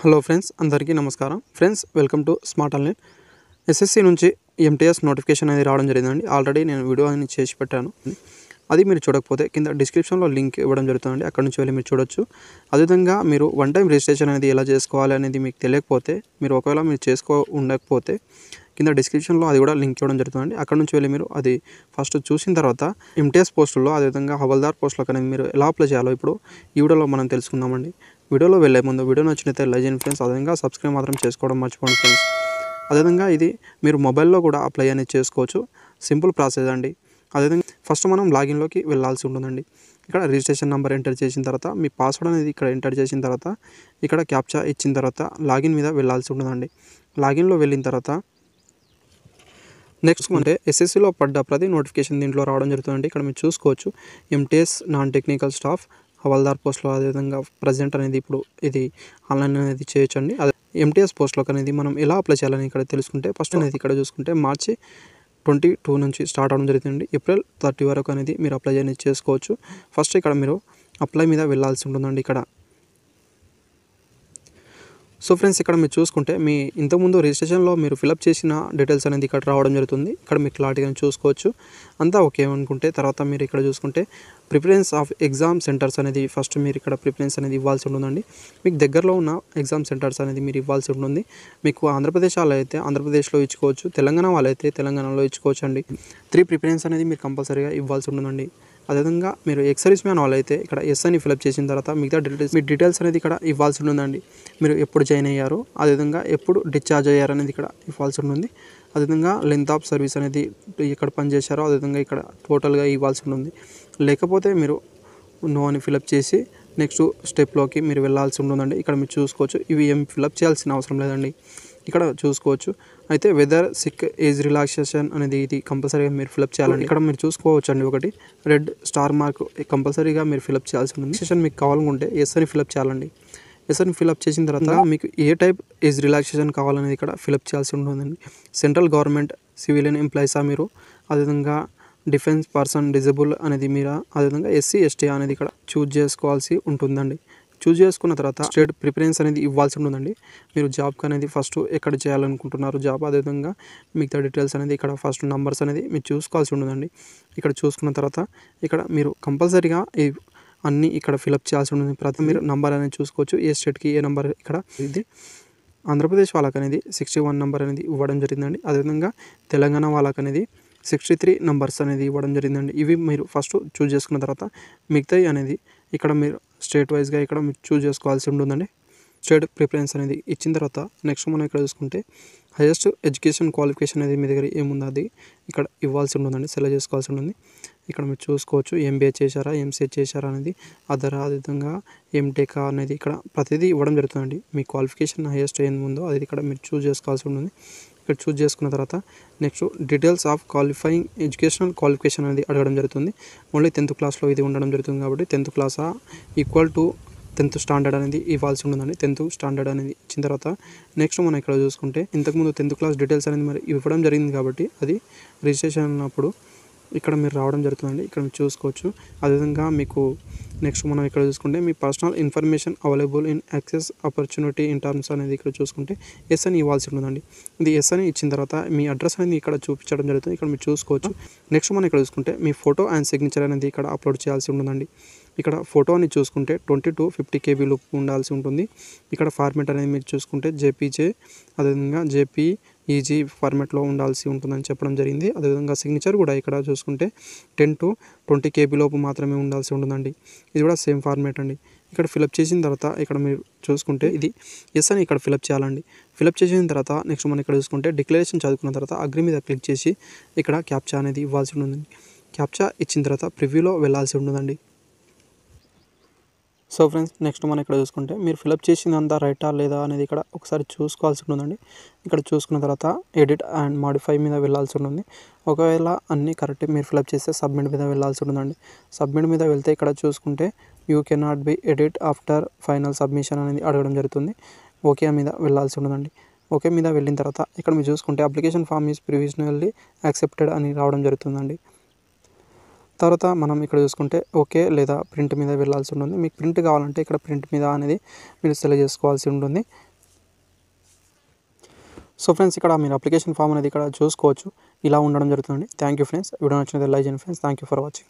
Hello friends, అందరికీ నమస్కారం. Friends, welcome to smart online. SSC నుంచి ఎంటీఎస్ నోటిఫికేషన్ అనేది రావడం జరిగిందండి. ఆల్రెడీ నేను వీడియో అనేది చేసి పెట్టాను. అది మీరు చూడకపోతే కింద డిస్క్రిప్షన్లో లింక్ ఇవ్వడం జరుగుతుందండి. అక్కడ నుంచి వెళ్ళి మీరు చూడొచ్చు. అదేవిధంగా మీరు వన్ టైం రిజిస్ట్రేషన్ అనేది ఎలా చేసుకోవాలి అనేది మీకు తెలియకపోతే, ఒకవేళ మీరు ఉండకపోతే కింద డిస్క్రిప్షన్లో అది కూడా లింక్ ఇవ్వడం జరుగుతుందండి. అక్కడ నుంచి వెళ్ళి మీరు అది ఫస్ట్ చూసిన తర్వాత ఎంటీఎస్ పోస్టుల్లో, అదేవిధంగా హవల్దార్ పోస్టులకు అనేది మీరు ఎలా అప్లై చేయాలో ఇప్పుడు ఈ వీడియోలో మనం తెలుసుకుందామండి. వీడియోలో వెళ్ళే ముందు వీడియో నచ్చినట్లయితే లైక్ చేయండి ఫ్రెండ్స్. అదేవిధంగా సబ్స్క్రైబ్ మాత్రం చేసుకోవడం మర్చిపోండి ఫ్రెండ్స్. అదేవిధంగా ఇది మీరు మొబైల్లో కూడా అప్లై అనేది చేసుకోవచ్చు. సింపుల్ ప్రాసెస్ అండి. అదేవిధంగా ఫస్ట్ మనం లాగిన్లోకి వెళ్ళాల్సి ఉంటుందండి. ఇక్కడ రిజిస్ట్రేషన్ నెంబర్ ఎంటర్ చేసిన తర్వాత మీ పాస్వర్డ్ అనేది ఇక్కడ ఎంటర్ చేసిన తర్వాత ఇక్కడ క్యాప్చా ఇచ్చిన తర్వాత లాగిన్ మీద వెళ్ళాల్సి ఉంటుందండి. లాగిన్లో వెళ్ళిన తర్వాత నెక్స్ట్ అంటే ఎస్ఎస్సిలో పడ్డ ప్రతి నోటిఫికేషన్ దీంట్లో రావడం జరుగుతుందండి. ఇక్కడ మీరు చూసుకోవచ్చు. MTS non technical staff havildar పోస్ట్లో, అదేవిధంగా ప్రజెంట్ అనేది ఇప్పుడు ఇది ఆన్లైన్ అనేది చేయొచ్చండి. అదే ఎంటీఎస్ పోస్ట్లోకి అనేది మనం ఎలా అప్లై చేయాలని ఇక్కడ తెలుసుకుంటే ఫస్ట్ అనేది ఇక్కడ చూసుకుంటే మార్చి 22 నుంచి స్టార్ట్ అవడం జరుగుతుంది. ఏప్రిల్ 30 వరకు అనేది మీరు అప్లై అనేది చేసుకోవచ్చు. ఫస్ట్ ఇక్కడ మీరు అప్లై మీద వెళ్ళాల్సి ఉంటుందండి. ఇక్కడ సో ఫ్రెండ్స్, ఇక్కడ మీరు చూసుకుంటే మీ ఇంతకుముందు రిజిస్ట్రేషన్లో మీరు ఫిలప్ చేసిన డీటెయిల్స్ అనేది ఇక్కడ రావడం జరుగుతుంది. ఇక్కడ మీరు క్లారిటీగా చూసుకోవచ్చు. అంతా ఓకే అనుకుంటే తర్వాత మీరు ఇక్కడ చూసుకుంటే ప్రిఫరెన్స్ ఆఫ్ ఎగ్జామ్ సెంటర్స్ అనేది ఫస్ట్ మీరు ఇక్కడ ప్రిఫరెన్స్ అనేది ఇవ్వాల్సి ఉంటుందండి. మీకు దగ్గరలో ఉన్న ఎగ్జామ్ సెంటర్స్ అనేది మీరు ఇవ్వాల్సి ఉంటుంది. మీకు ఆంధ్రప్రదేశ్ వాళ్ళు అయితే ఆంధ్రప్రదేశ్లో ఇచ్చుకోవచ్చు, తెలంగాణ వాళ్ళైతే తెలంగాణలో ఇచ్చుకోవచ్చు అండి. 3 ప్రిఫరెన్స్ అనేది మీరు కంపల్సరీగా ఇవ్వాల్సి ఉంటుందండి. అదేవిధంగా మీరు ఎక్స్ సర్వీస్ మ్యాన్ వాళ్ళు అయితే ఇక్కడ ఎస్ అని ఫిలప్ చేసిన తర్వాత మిగతా డీటెయిల్స్ అనేది ఇక్కడ ఇవ్వాల్సి ఉంటుందండి. మీరు ఎప్పుడు జాయిన్ అయ్యారు, అదేవిధంగా ఎప్పుడు డిశ్చార్జ్ అయ్యారు అనేది ఇక్కడ ఇవ్వాల్సి ఉంటుంది. అదేవిధంగా లెంత్ ఆఫ్ సర్వీస్ అనేది ఎక్కడ పనిచేశారో అదేవిధంగా ఇక్కడ టోటల్గా ఇవ్వాల్సి ఉంటుంది. లేకపోతే మీరు నో అని ఫిలప్ చేసి నెక్స్ట్ స్టెప్లోకి మీరు వెళ్ళాల్సి ఉంటుందండి. ఇక్కడ మీరు చూసుకోవచ్చు. ఇవి ఏం ఫిలప్ చేయాల్సిన అవసరం లేదండి. ఇక్కడ చూసుకోవచ్చు. అయితే వెదర్ సిక్ ఏజ్ రిలాక్సేషన్ అనేది ఇది కంపల్సరీగా మీరు ఫిలప్ చేయాలండి. ఇక్కడ మీరు చూసుకోవచ్చు అండి. ఒకటి రెడ్ స్టార్ మార్క్ కంపల్సరీగా మీరు ఫిలప్ చేయాల్సి ఉంటుంది. రిలాక్సేషన్ మీకు కావాలనుకుంటే ఎస్ అని ఫిలప్ చేయాలండి. ఎస్ అని ఫిలప్ చేసిన తర్వాత మీకు ఏ టైప్ ఏజ్ రిలాక్సేషన్ కావాలనేది ఇక్కడ ఫిలప్ చేయాల్సి ఉంటుందండి. సెంట్రల్ గవర్నమెంట్ సివిలియన్ ఎంప్లాయీసా మీరు, అదేవిధంగా డిఫెన్స్ పర్సన్, డిజబుల్ అనేది మీరు, అదేవిధంగా ఎస్సీ ఎస్టీ అనేది ఇక్కడ చూజ్ చేసుకోవాల్సి ఉంటుందండి. చూజ్ చేసుకున్న తర్వాత స్టేట్ ప్రిఫరెన్స్ అనేది ఇవ్వాల్సి ఉంటుందండి. మీరు జాబ్కి అనేది ఫస్ట్ ఎక్కడ చేయాలనుకుంటున్నారు జాబ్, అదేవిధంగా మిగతా డీటెయిల్స్ అనేది ఇక్కడ ఫస్ట్ నంబర్స్ అనేది మీరు చూసుకోవాల్సి ఉంటుందండి. ఇక్కడ చూసుకున్న తర్వాత ఇక్కడ మీరు కంపల్సరీగా అన్నీ ఇక్కడ ఫిలప్ చేయాల్సి ఉంటుంది. ప్రతి మీరు నంబర్ అనేది చూసుకోవచ్చు. ఏ స్టేట్కి ఏ నెంబర్ ఇక్కడ ఇది ఆంధ్రప్రదేశ్ వాళ్ళకి అనేది 61 నెంబర్ అనేది ఇవ్వడం జరిగిందండి. అదేవిధంగా తెలంగాణ వాళ్ళకి అనేది 63 నంబర్స్ అనేది ఇవ్వడం జరిగిందండి. ఇవి మీరు ఫస్ట్ చూజ్ చేసుకున్న తర్వాత మిగతాయి అనేది ఇక్కడ మీరు స్టేట్ వైజ్గా ఇక్కడ మీరు చూజ్ చేసుకోవాల్సి ఉంటుందండి. స్టేట్ ప్రిఫరెన్స్ అనేది ఇచ్చిన తర్వాత నెక్స్ట్ మనం ఇక్కడ చూసుకుంటే హైయెస్ట్ ఎడ్యుకేషన్ క్వాలిఫికేషన్ అనేది మీ దగ్గర ఏముందో అది ఇక్కడ ఇవ్వాల్సి ఉంటుందండి. సెలెక్ట్ చేసుకోవాల్సి ఉంటుంది. ఇక్కడ మీరు చూసుకోవచ్చు. ఎంబీఏ చేశారా, ఎంసీఏ చేశారా అనేది, అదేవిధంగా ఎంటెక్ అనేది ఇక్కడ ప్రతిదీ ఇవ్వడం జరుగుతుందండి. మీ క్వాలిఫికేషన్ హైయెస్ట్ ఏముందో అది ఇక్కడ మీరు చూజ్ చేసుకోవాల్సి ఉంటుంది. ఇక్కడ చూజ్ చేసుకున్న తర్వాత next details of qualifying educational qualification అనేది అడగడం జరుగుతుంది. ఓన్లీ 10th క్లాస్లో ఇది ఉండడం జరుగుతుంది కాబట్టి 10th క్లాసా ఈక్వల్ టు 10th స్టాండర్డ్ అనేది ఇవ్వాల్సి ఉంటుందండి. 10th స్టాండర్డ్ అనేది ఇచ్చిన తర్వాత నెక్స్ట్ మనం ఇక్కడ చూసుకుంటే ఇంతకుముందు 10th క్లాస్ డీటెయిల్స్ అనేది మరి ఇవ్వడం జరిగింది కాబట్టి అది రిజిస్ట్రేషన్ అన్నప్పుడు ఇక్కడ మీరు రావడం జరుగుతుందండి. ఇక్కడ మీరు చూసుకోవచ్చు. అదేవిధంగా మీకు నెక్స్ట్ మనం ఇక్కడ చూసుకుంటే మీ personal information available in access opportunity in terms అనేది ఇక్కడ చూసుకుంటే ఎస్ అని ఇవ్వాల్సి ఉంటుందండి. ఇది ఎస్ అని ఇచ్చిన తర్వాత మీ అడ్రస్ అనేది ఇక్కడ చూపించడం జరుగుతుంది. ఇక్కడ మీరు చూసుకోవచ్చు. నెక్స్ట్ మనం ఇక్కడ చూసుకుంటే మీ ఫోటో అండ్ సిగ్నేచర్ అనేది ఇక్కడ అప్లోడ్ చేయాల్సి ఉంటుందండి. ఇక్కడ ఫోటో అని చూసుకుంటే 20 to 50 KB లోపు ఉండాల్సి ఉంటుంది. ఇక్కడ ఫార్మేట్ అనేది మీరు చూసుకుంటే జేపీజే, అదేవిధంగా జేపీఈజీ ఫార్మేట్లో ఉండాల్సి ఉంటుందని చెప్పడం జరిగింది. అదేవిధంగా సిగ్నేచర్ కూడా ఇక్కడ చూసుకుంటే 10 to 20 KB లోపు మాత్రమే ఉండాల్సి ఉంటుందండి. ఇది కూడా సేమ్ ఫార్మేట్ అండి. ఇక్కడ ఫిలప్ చేసిన తర్వాత ఇక్కడ మీరు చూసుకుంటే ఇది ఎస్ అని ఇక్కడ ఫిలప్ చేయాలండి. ఫిలప్ చేసిన తర్వాత నెక్స్ట్ మనం ఇక్కడ చూసుకుంటే డిక్లరేషన్ చదువుకున్న తర్వాత అగ్రి మీద క్లిక్ చేసి ఇక్కడ క్యాప్చా అనేది ఇవ్వాల్సి ఉంటుందండి. క్యాప్చా ఇచ్చిన తర్వాత ప్రివ్యూలో వెళ్ళాల్సి ఉంటుందండి. సో ఫ్రెండ్స్, నెక్స్ట్ మనం ఇక్కడ చూసుకుంటే మీరు ఫిలప్ చేసిందంతా రైటా లేదా అనేది ఇక్కడ ఒకసారి చూసుకోవాల్సి ఉంటుందండి. ఇక్కడ చూసుకున్న తర్వాత ఎడిట్ అండ్ మాడిఫై మీద వెళ్ళాల్సి ఉంటుంది. ఒకవేళ అన్నీ కరెక్ట్ మీరు ఫిలప్ చేస్తే సబ్మిట్ మీద వెళ్ళాల్సి ఉంటుందండి. సబ్మిట్ మీద వెళ్తే ఇక్కడ చూసుకుంటే you cannot be edit after final submission అనేది అడగడం జరుగుతుంది. ఓకే మీద వెళ్ళాల్సి ఉంటుందండి. ఓకే మీద వెళ్ళిన తర్వాత ఇక్కడ మీరు చూసుకుంటే అప్లికేషన్ ఫామ్ ఈజ్ ప్రివిజనల్లీ యాక్సెప్టెడ్ అని రావడం జరుగుతుందండి. తర్వాత మనం ఇక్కడ చూసుకుంటే ఓకే లేదా ప్రింట్ మీద వెళ్ళాల్సి ఉంటుంది. మీకు ప్రింట్ కావాలంటే ఇక్కడ ప్రింట్ మీద అనేది మీరు సెలెక్ట్ చేసుకోవాల్సి ఉంటుంది. సో ఫ్రెండ్స్ ఇక్కడ మీరు అప్లికేషన్ ఫామ్ అనేది ఇక్కడ చూసుకోవచ్చు. ఇలా ఉండడం జరుగుతుంది. Thank you friends. వీడియో నచ్చినట్లయితే లైక్ చేయండి friends. Thank you for watching.